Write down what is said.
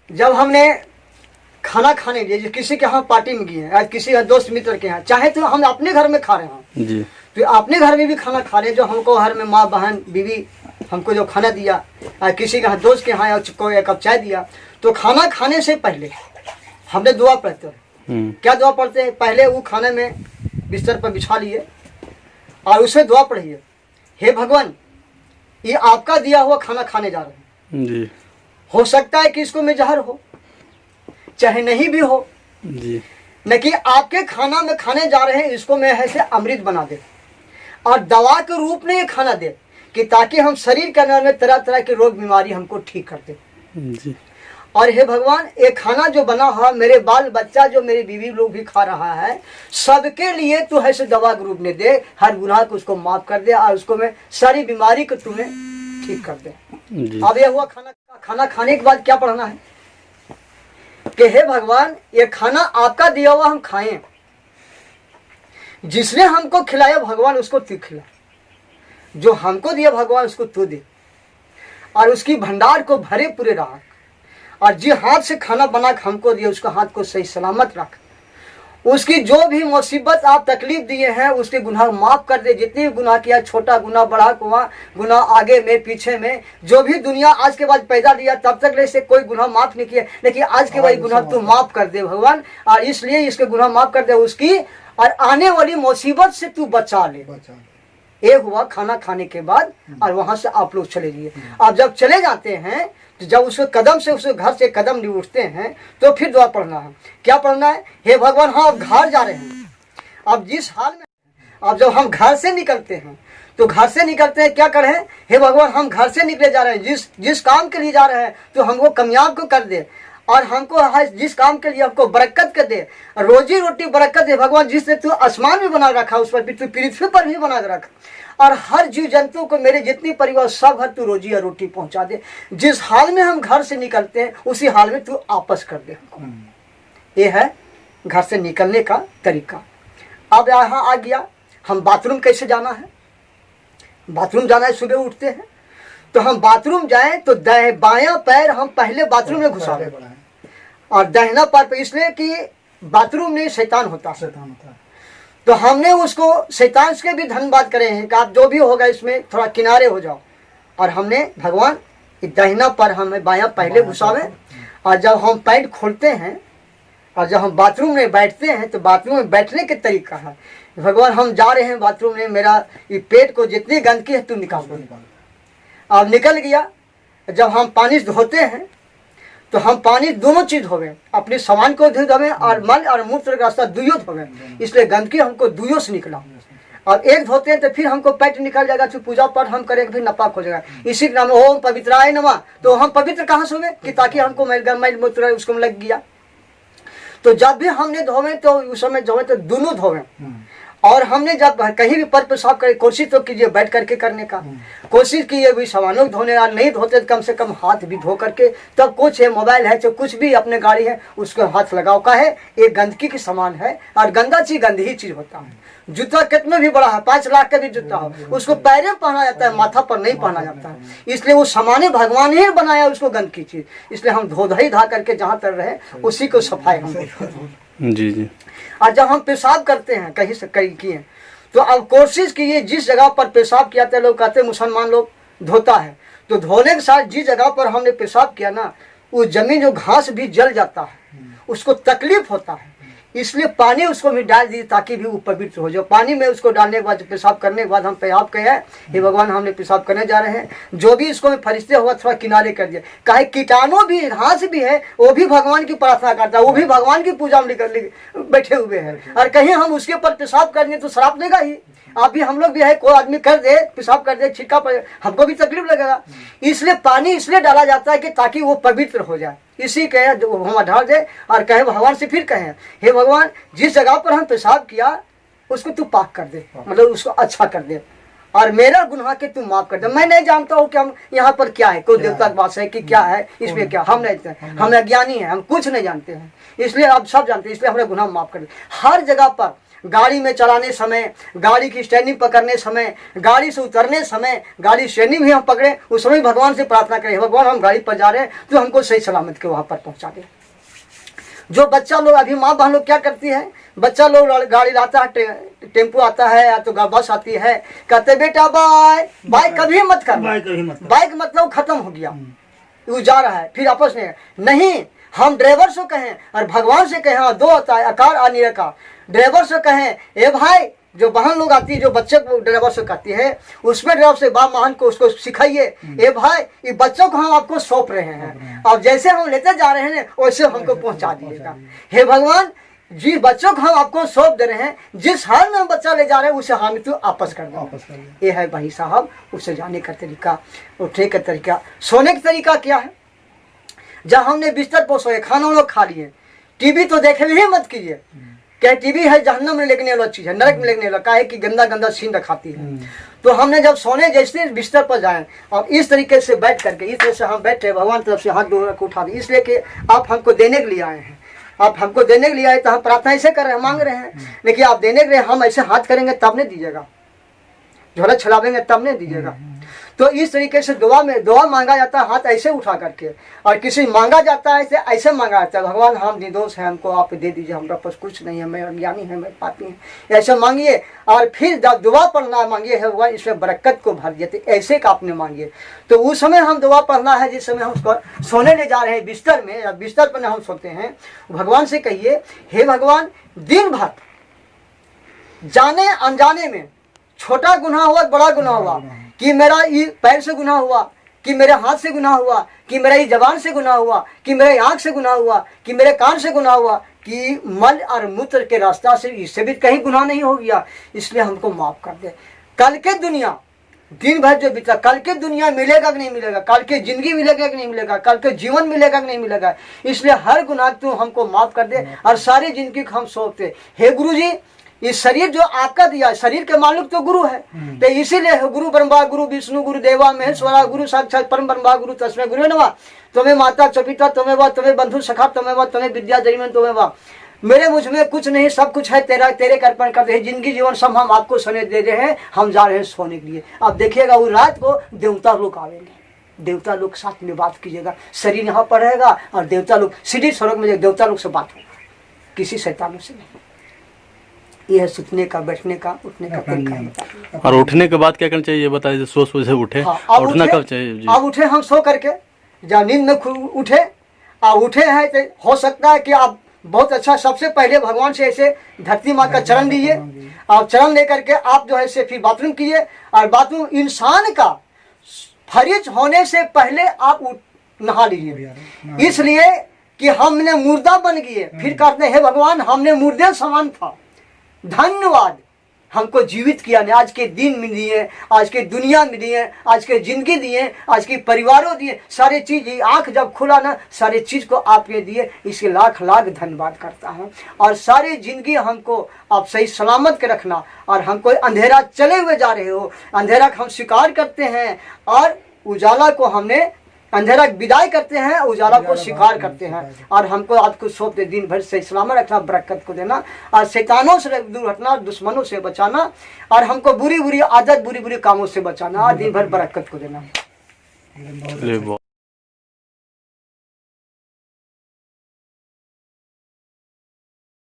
जब हमने खाना खाने लिए किसी के यहाँ पार्टी में गए हैं, किसी दोस्त मित्र के यहाँ, चाहे तो हम अपने घर में खा रहे हैं जी, तो अपने घर में भी खाना खा रहे, जो हमको घर में माँ बहन बीवी हमको जो खाना दिया, किसी के दोस्त के यहाँ कोई एक कप चाय दिया, तो खाना खाने से पहले हमने दुआ पढ़ते हैं। क्या दुआ पढ़ते हैं? पहले वो खाने में बिस्तर पर बिछा लिए और उसमें दुआ पढ़िए, हे भगवान ये आपका दिया हुआ खाना खाने जा रहे हैं जी। हो सकता है कि इसको में जहर हो, चाहे नहीं भी हो जी, न कि आपके खाना में खाने जा रहे हैं, इसको मैं ऐसे अमृत बना दे और दवा के रूप में ये खाना दे, कि ताकि हम शरीर के अंदर में तरह तरह के रोग बीमारी हमको ठीक कर दे जी। और हे भगवान ये खाना जो बना हुआ मेरे बाल बच्चा जो मेरी बीवी लोग भी खा रहा है, सबके लिए तू ऐसे दवा के रूप में दे, हर गुनाह को उसको माफ कर दे और उसको मैं सारी बीमारी को तुम्हें ठीक कर दे। अब यह हुआ खाना खाने के बाद क्या पढ़ना है कि हे भगवान ये खाना आपका दिया हुआ हम खाएं, जिसने हमको खिलाया भगवान उसको तू खिला, जो हमको दिया भगवान उसको तू दे, और उसकी भंडार को भरे पूरे रख, और जी हाथ से खाना बना के हमको दिया उसका हाथ को सही सलामत रख, उसकी जो भी मुसीबत आप तकलीफ दिए हैं उसके गुनाह माफ कर दे, जितने भी गुनाह किया, छोटा गुनाह बड़ा गुनाह आगे में पीछे में, जो भी दुनिया आज के बाद पैदा दिया तब तक से कोई गुनाह माफ नहीं किया, लेकिन आज के बाद गुनाह तू माफ कर दे भगवान, और इसलिए इसके गुनाह माफ कर दे उसकी, और आने वाली मुसीबत से तू बचा ले। ये हुआ खाना खाने के बाद, और वहां से आप लोग चले जाइए। आप जब चले जाते हैं तो जब उसके कदम से उसके घर से कदम नहीं उठते हैं तो फिर दुआ पढ़ना है। क्या पढ़ना है? हे भगवान हाँ अब घर जा रहे हैं, अब जिस हाल में, अब जब हम घर से निकलते हैं तो घर से निकलते हैं क्या करें? हे भगवान हम घर से निकले जा रहे हैं, जिस काम के लिए जा रहे हैं तो हमको कामयाब को कर दे, और हमको जिस काम के लिए हमको बरकत कर दे, रोजी रोटी बरकत दे भगवान, जिसने तू आसमान भी बना रखा उस पर भी, तू पृथ्वी पर भी बना रखा, और हर जीव जंतु को मेरे जितनी परिवार सब घर तू रोजी और रोटी पहुंचा दे। जिस हाल में हम घर से निकलते हैं उसी हाल में तू वापस कर दे हमको। ये है घर से निकलने का तरीका। अब यहाँ आ गया हम बाथरूम कैसे जाना है। बाथरूम जाना है, सुबह उठते हैं तो हम बाथरूम जाएं तो बायां पैर हम पहले बाथरूम में घुसावे और दाहिना पैर पे, इसलिए कि बाथरूम में शैतान होता है, तो हमने उसको शैतान से भी धन्यवाद करे हैं कि आप जो भी होगा इसमें थोड़ा किनारे हो जाओ, और हमने भगवान दाहिना पर हमें बायां पहले घुसावे, और जब हम पैर खोलते हैं और जब हम बाथरूम में बैठते हैं तो बाथरूम में बैठने के तरीका है, भगवान हम जा रहे हैं बाथरूम में, मेरा ये पेट को जितनी गंदगी है तू निकाल दो। अब निकल गया। जब हम पानी धोते हैं तो हम पानी दोनों चीज धोवे, अपने सामान को धोवे और मल और मूत्र का रास्ता दुइयों धोवे, इसलिए गंदगी हमको दुइयों से निकला। और एक धोते हैं तो फिर हमको पेट निकल जाएगा, फिर पूजा पाठ हम करेंगे, फिर नपाक हो जाएगा। इसी के नाम ओम पवित्राय नमः, तो हम पवित्र कहाँ से हुए कि ताकि हमको मैल मूत्र उसको लग गया। तो जब भी हमने धोवे तो उस समय धोवे तो दोनों धोवे, और हमने जब कहीं भी पर पेशाब करे कोशिश तो कीजिए बैठ करके करने का, कोशिश कीजिए भी सामानों धोने, और नहीं धोते तो कम से कम हाथ भी धो करके, तब कुछ है मोबाइल है तो कुछ भी अपने गाड़ी है उसको हाथ लगाओ का है, ये गंदगी की सामान है, और गंदा चीज गंदी ही चीज होता है। जूता कितना भी बड़ा है, 5 लाख का भी जूता हो उसको पैर में पहना जाता है, माथा पर नहीं पहना जाता है, इसलिए वो सामान्य भगवान ही बनाया उसको गंदगी चीज, इसलिए हम धोधाई धा करके जहाँ तर रहे उसी को सफाई हम जी जी। और जब हम पेशाब करते हैं कहीं से कहीं किए तो अब कोशिश कीजिए जिस जगह पर पेशाब किया था, लोग कहते हैं मुसलमान लोग धोता है, तो धोने के साथ जिस जगह पर हमने पेशाब किया ना वो जमीन जो घास भी जल जाता है, उसको तकलीफ होता है, इसलिए पानी उसको भी डाल दी ताकि भी वो पवित्र हो जाए। पानी में उसको डालने के बाद पेशाब करने के बाद हम पेशाब कहे हे भगवान हमने पेशाब करने जा रहे हैं, जो भी इसको में फरिश्ते हुआ थोड़ा किनारे कर दिया, काहे कीटाणु भी घास भी है वो भी भगवान की प्रार्थना करता है, वो भी भगवान की पूजा में बैठे हुए हैं, और कहीं हम उसके ऊपर पेशाब करेंगे तो श्राप देगा ही। आप भी हम लोग भी है, कोई आदमी कर दे पेशाब कर दे छिक्का पर हमको भी तकलीफ लगेगा, इसलिए पानी इसलिए डाला जाता है कि ताकि वो पवित्र हो जाए। इसी कहे हम ढाल दे और कहे भगवान से फिर कहें हे भगवान जिस जगह पर हम पेशाब किया उसको तू पाक कर दे, मतलब उसको अच्छा कर दे, और मेरा गुनाह के तू माफ कर दे। मैं नहीं जानता हूँ कि हम यहाँ पर क्या है, कोई देवता का वास है कि क्या है, इसमें क्या हम नहीं, हम अज्ञानी हैं, हम कुछ नहीं जानते हैं, इसलिए आप सब जानते हैं, इसलिए हमारे गुनाह माफ कर दे। हर जगह पर गाड़ी में चलाने समय, गाड़ी की स्टैंडिंग पकड़ने समय, गाड़ी से उतरने समय, गाड़ी स्टैंडिंग भी हम पकड़े उस समय भगवान से प्रार्थना करें, भगवान हम गाड़ी पर जा रहे हैं तो हमको सही सलामत के वहाँ पर पहुँचा दे। जो बच्चा लोग, अभी माँ बहन लोग क्या करती है, बच्चा लोग गाड़ी लाता है, टेम्पो आता है या तो बस आती है, कहते बेटा बाय बाय कभी मत कर, बाइक मतलब खत्म हो गया, वो जा रहा है, फिर आपस में नहीं, हम ड्राइवर से कहें और भगवान से कहें, दो होता है आकार और निराकार। ड्राइवर से कहें ए भाई, जो बहन लोग आती है जो बच्चे को ड्राइवर से कहती है, उसमें ड्राइवर से बाप महान को उसको सिखाइए, ए भाई ये बच्चों को हम आपको सौंप रहे हैं, अब जैसे हम लेते जा रहे हैं वैसे हमको पहुंचा दीजिएगा। हे भगवान, जिस बच्चों को हम आपको सौंप दे रहे हैं, जिस हाल में हम बच्चा ले जा रहे हैं उसे हाल में तो वापस कर दो। ये है भाई साहब उसे जाने का तरीका, उठने का तरीका, सोने का तरीका क्या है। जब हमने बिस्तर पर सोए, खाना लोग खा लिए, टीवी तो देखे ही मत कीजिए, क्या टीवी है जहन्नम में लेगने वाला चीज है, नरक में लेगने वाला, काहे कि गंदा गंदा सीन दिखाती है। तो हमने जब सोने जैसे बिस्तर पर जाए और इस तरीके से बैठ करके, इस तरह से हम बैठे, भगवान तरफ से हाथ दो उठा दिए, इसलिए कि आप हमको देने के लिए आए हैं, आप हमको देने के लिए आए तो हम प्रार्थना ऐसे कर रहे हैं, मांग रहे हैं, लेकिन आप देने के लिए हम ऐसे हाथ करेंगे तब नहीं दीजिएगा, झोला छलावेंगे तब नहीं दीजिएगा। तो इस तरीके से दुआ मांगा जाता है हाथ ऐसे उठा करके, और किसी मांगा जाता है ऐसे मांगा जाता है, भगवान हम निर्दोष हैं, हमको आप दे दीजिए, हमारा पास कुछ नहीं है, मैं अज्ञानी है, मैं पापी हूँ, ऐसे मांगिए। और फिर जब दुआ पढ़ना मांगिए है भगवान इसमें बरकत को भर देते, ऐसे का आपने मांगिए। तो उस समय हम दुआ पढ़ना है जिस समय हम उसको सोने ले जा रहे हैं बिस्तर में, या बिस्तर पर हम सोते हैं, भगवान से कहिए हे भगवान, दिन भर जाने अनजाने में छोटा गुनाह हुआ बड़ा गुनाह हुआ, कि मेरा ये पैर से गुनाह हुआ, कि मेरे हाथ से गुनाह हुआ, कि मेरा ये जबान से गुनाह हुआ, कि मेरे आँख से गुनाह हुआ, कि मेरे कान से गुनाह हुआ, कि मल और मूत्र के रास्ता से इससे भी कहीं गुनाह नहीं हो गया, इसलिए हमको माफ कर दे। कल के दुनिया दिन भर जो बीता, कल के दुनिया मिलेगा कि नहीं मिलेगा, कल के जिंदगी मिलेगा कि नहीं मिलेगा, कल के जीवन मिलेगा कि नहीं मिलेगा, इसलिए हर गुनाह तू हमको माफ कर दे और सारी जिंदगी को हम सौंपते। हे गुरु जी, ये शरीर जो आपका दिया, शरीर के मालिक तो गुरु है, तो इसीलिए गुरु ब्रह्मा गुरु विष्णु गुरु देवा महेश्वरा गुरु साक्षात परम ब्रह्मा गुरु तस्मै गुरु नमः, तुम्हें माता चपिता तुम्हें वा, तुम्हें बंधु सखा तुम्हें वा, तुम्हें विद्या जरीमन तुम्हें वा, मेरे मुझ में कुछ नहीं, सब कुछ है तेरा, तेरे कर्पण करते हैं, जिंदगी जीवन सब हम आपको सोने दे रहे हैं, हम जा रहे हैं सोने के लिए। अब देखिएगा वो रात को देवता लोग आवेंगे, देवता लोग साथ में बात कीजिएगा, शरीर यहाँ पर रहेगा और देवता लोग सीधी स्वर्ग में देवता लोग से बात होगा, किसी शैतानों से नहीं। यह है सुतने का, बैठने का, उठने का तरीका। और उठने के बाद क्या करना चाहिए ये बताइए, सो से उठे, हाँ, उठना कब चाहिए? अब उठे हम सो करके, जब नींद में उठे और उठे हैं तो हो सकता है कि आप बहुत अच्छा, सबसे पहले भगवान से ऐसे धरती माँ का चरण लीजिए, और चरण लेकर के आप जो है से फिर बाथरूम कीजिए, और बाथरूम इंसान का फरिज होने से पहले आप नहा लीजिए, इसलिए कि हमने मुर्दा बन गए, फिर कहते हैं भगवान हमने मुर्दे समान था, धन्यवाद हमको जीवित किया ने, आज के दिन में दिए, आज के दुनिया में दिए, आज के जिंदगी दिए, आज के परिवारों दिए, सारे चीज, आंख जब खुला ना सारे चीज को आपने दिए, इसके लाख लाख धन्यवाद करता हूँ। और सारी जिंदगी हमको आप सही सलामत के रखना, और हमको अंधेरा चले हुए जा रहे हो, अंधेरा को हम स्वीकार करते हैं और उजाला को हमने अंधेरा विदाई करते हैं, उजाला को स्वीकार करते हैं, और हमको आपको सौंप दे, दिन भर से सलामत रखना, बरकत को देना, और शैतानों से दूर हटना, दुश्मनों से बचाना, और हमको बुरी बुरी आदत, बुरी बुरी कामों से बचाना, और दिन भर बरकत को देना।